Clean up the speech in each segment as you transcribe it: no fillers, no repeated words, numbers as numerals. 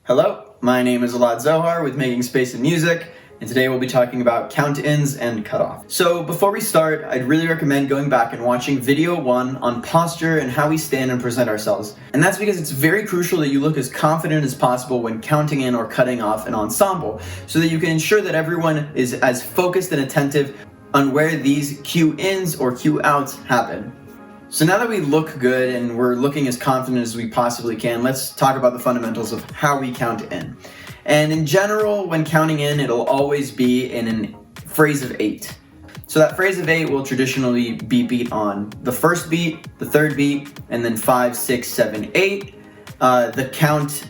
Hello, my name is Alad Zohar with Making Space in Music, and today we'll be talking about count-ins and cutoff. So before we start, I'd really recommend going back and watching video 1 on posture and how we stand and present ourselves. And that's because it's very crucial that you look as confident as possible when counting in or cutting off an ensemble, so that you can ensure that everyone is as focused and attentive on where these cue ins or cue outs happen. So now that we look good and we're looking as confident as we possibly can, let's talk about the fundamentals of how we count in. And in general, when counting in, it'll always be in a phrase of 8. So that phrase of 8 will traditionally be beat on the first beat, the third beat, and then 5, 6, 7, 8. The count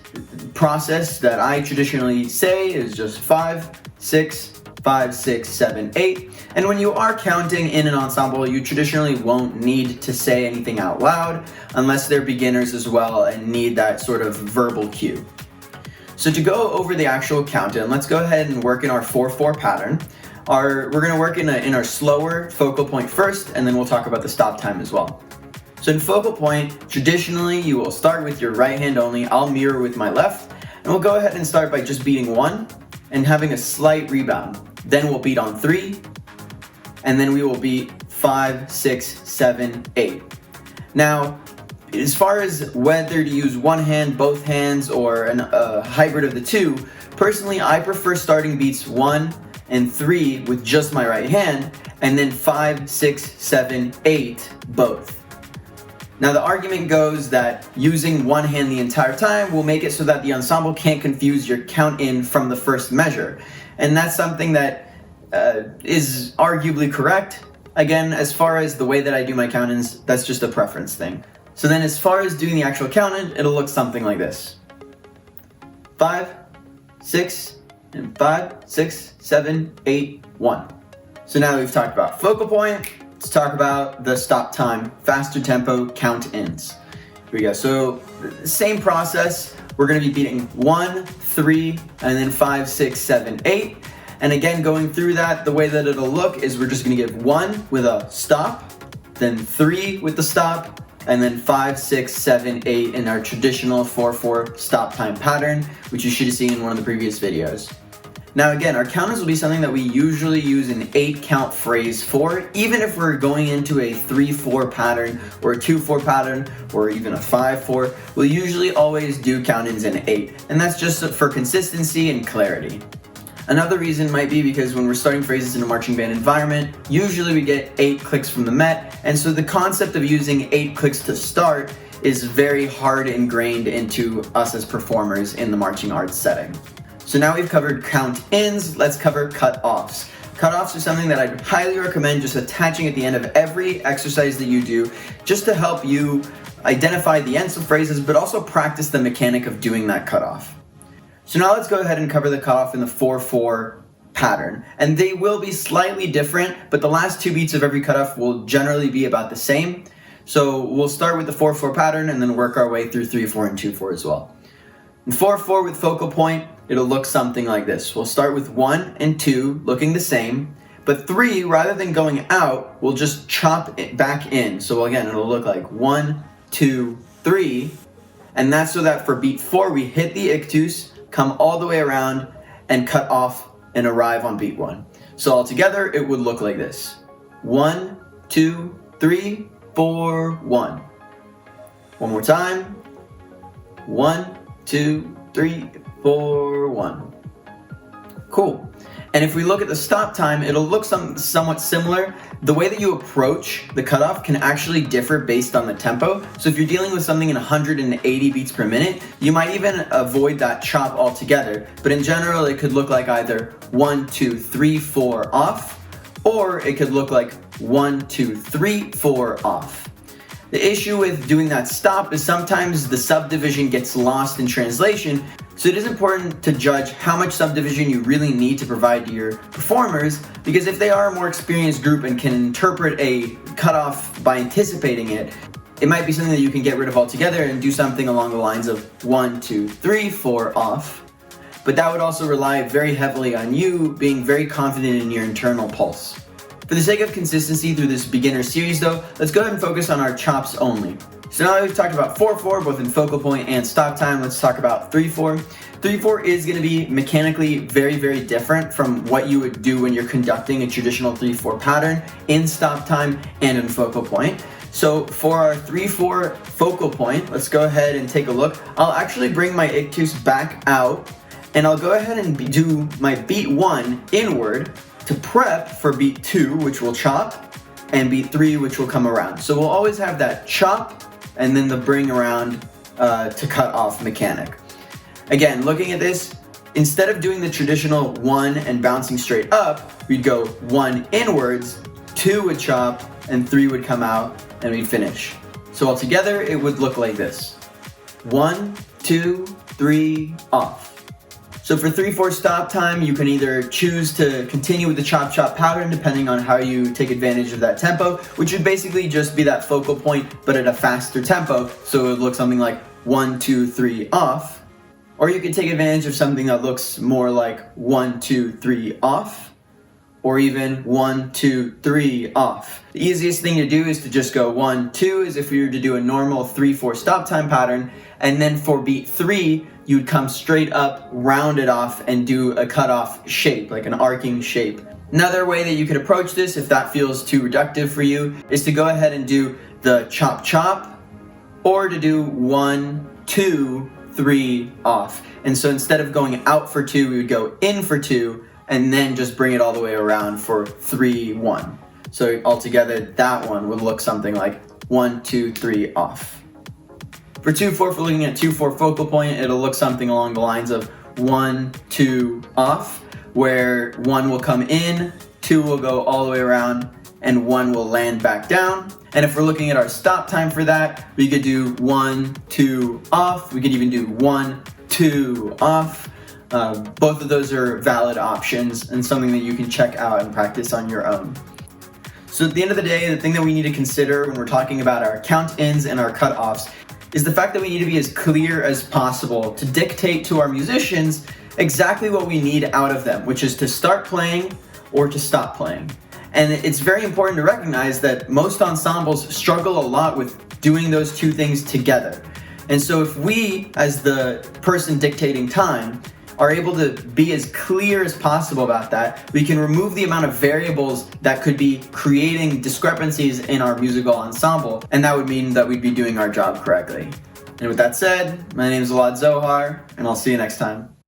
process that I traditionally say is just 5, 6, 5, 6, 7, 8. And when you are counting in an ensemble, you traditionally won't need to say anything out loud unless they're beginners as well and need that sort of verbal cue. So to go over the actual count-in, let's go ahead and work in our 4/4 pattern. We're going to work in our slower focal point first, and then we'll talk about the stop time as well. So in focal point, traditionally you will start with your right hand only. I'll mirror with my left, and we'll go ahead and start by just beating 1 and having a slight rebound. Then we'll beat on 3, and then we will beat 5, 6, 7, 8. Now, as far as whether to use one hand, both hands, or a hybrid of the two, personally I prefer starting beats 1 and 3 with just my right hand, and then 5, 6, 7, 8 both. Now the argument goes that using one hand the entire time will make it so that the ensemble can't confuse your count in from the first measure. And that's something that is arguably correct. Again, as far as the way that I do my count-ins, that's just a preference thing. So then as far as doing the actual count-in, it'll look something like this. 5, 6, and 5, 6, 7, 8, 1. So now that we've talked about focal point, let's talk about the stop time, faster tempo count-ins. Here we go. So same process. We're going to be beating 1, 3, and then 5, 6, 7, 8. And again, going through that, the way that it'll look is we're just going to give 1 with a stop, then 3 with the stop, and then 5, 6, 7, 8 in our traditional 4/4 stop time pattern, which you should have seen in one of the previous videos. Now again, our counters will be something that we usually use an 8 count phrase for, even if we're going into a 3/4 pattern or a 2/4 pattern or even a 5/4, we'll usually always do count-ins in 8, and that's just for consistency and clarity. Another reason might be because when we're starting phrases in a marching band environment, usually we get 8 clicks from the Met, and so the concept of using 8 clicks to start is very hard ingrained into us as performers in the marching arts setting. So now we've covered count-ins, let's cover cut-offs. Cut-offs are something that I'd highly recommend just attaching at the end of every exercise that you do, just to help you identify the ends of phrases, but also practice the mechanic of doing that cut-off. So now let's go ahead and cover the cutoff in the 4/4 pattern. And they will be slightly different, but the last 2 beats of every cutoff will generally be about the same. So we'll start with the 4/4 pattern and then work our way through 3/4 and 2/4 as well. In 4/4 with focal point, it'll look something like this. We'll start with 1 and 2 looking the same, but 3, rather than going out, we'll just chop it back in. So again, it'll look like 1, 2, 3, and that's so that for beat 4, we hit the ictus, come all the way around, and cut off and arrive on beat 1. So altogether, it would look like this. 1, 2, 3, 4, 1. One more time. 1, 2, 3, 4, 1. Cool. And if we look at the stop time, it'll look somewhat similar. The way that you approach the cutoff can actually differ based on the tempo. So if you're dealing with something in 180 beats per minute, you might even avoid that chop altogether. But in general, it could look like either 1, 2, 3, 4 off, or it could look like 1, 2, 3, 4 off. The issue with doing that stop is sometimes the subdivision gets lost in translation, so it is important to judge how much subdivision you really need to provide to your performers, because if they are a more experienced group and can interpret a cutoff by anticipating it, it might be something that you can get rid of altogether and do something along the lines of 1, 2, 3, 4 off. But that would also rely very heavily on you being very confident in your internal pulse. For the sake of consistency through this beginner series though, let's go ahead and focus on our chops only. So now that we've talked about 4/4, both in focal point and stop time, let's talk about 3/4. 3/4 is going to be mechanically very, very different from what you would do when you're conducting a traditional 3/4 pattern in stop time and in focal point. So for our 3/4 focal point, let's go ahead and take a look. I'll actually bring my ictus back out, and I'll go ahead and do my beat 1 inward to prep for beat 2, which will chop, and beat 3, which will come around. So we'll always have that chop and then the bring around to cut off mechanic. Again, looking at this, instead of doing the traditional 1 and bouncing straight up, we'd go 1 inwards, 2 would chop, and 3 would come out, and we'd finish. So altogether, it would look like this. 1, 2, 3, off. So for 3/4 stop time, you can either choose to continue with the chop chop pattern depending on how you take advantage of that tempo, which would basically just be that focal point but at a faster tempo, so it would look something like 1, 2, 3, off. Or you could take advantage of something that looks more like 1, 2, 3, off, or even 1, 2, 3, off. The easiest thing to do is to just go 1, 2 as if we were to do a normal 3/4 stop time pattern, and then for beat 3, you would come straight up, round it off, and do a cutoff shape, like an arcing shape. Another way that you could approach this, if that feels too reductive for you, is to go ahead and do the chop chop, or to do 1, 2, 3, off. And so instead of going out for 2, we would go in for 2, and then just bring it all the way around for 3, 1. So altogether, that one would look something like 1, 2, 3, off. For 2/4, if we're looking at 2/4 focal point, it'll look something along the lines of 1, 2, off, where 1 will come in, 2 will go all the way around, and 1 will land back down. And if we're looking at our stop time for that, we could do 1, 2, off. We could even do 1, 2, off. Both of those are valid options and something that you can check out and practice on your own. So at the end of the day, the thing that we need to consider when we're talking about our count-ins and our cut-offs is the fact that we need to be as clear as possible to dictate to our musicians exactly what we need out of them, which is to start playing or to stop playing. And it's very important to recognize that most ensembles struggle a lot with doing those two things together. And so if we, as the person dictating time, are able to be as clear as possible about that, we can remove the amount of variables that could be creating discrepancies in our musical ensemble, and that would mean that we'd be doing our job correctly. And with that said, my name is Zohar, and I'll see you next time.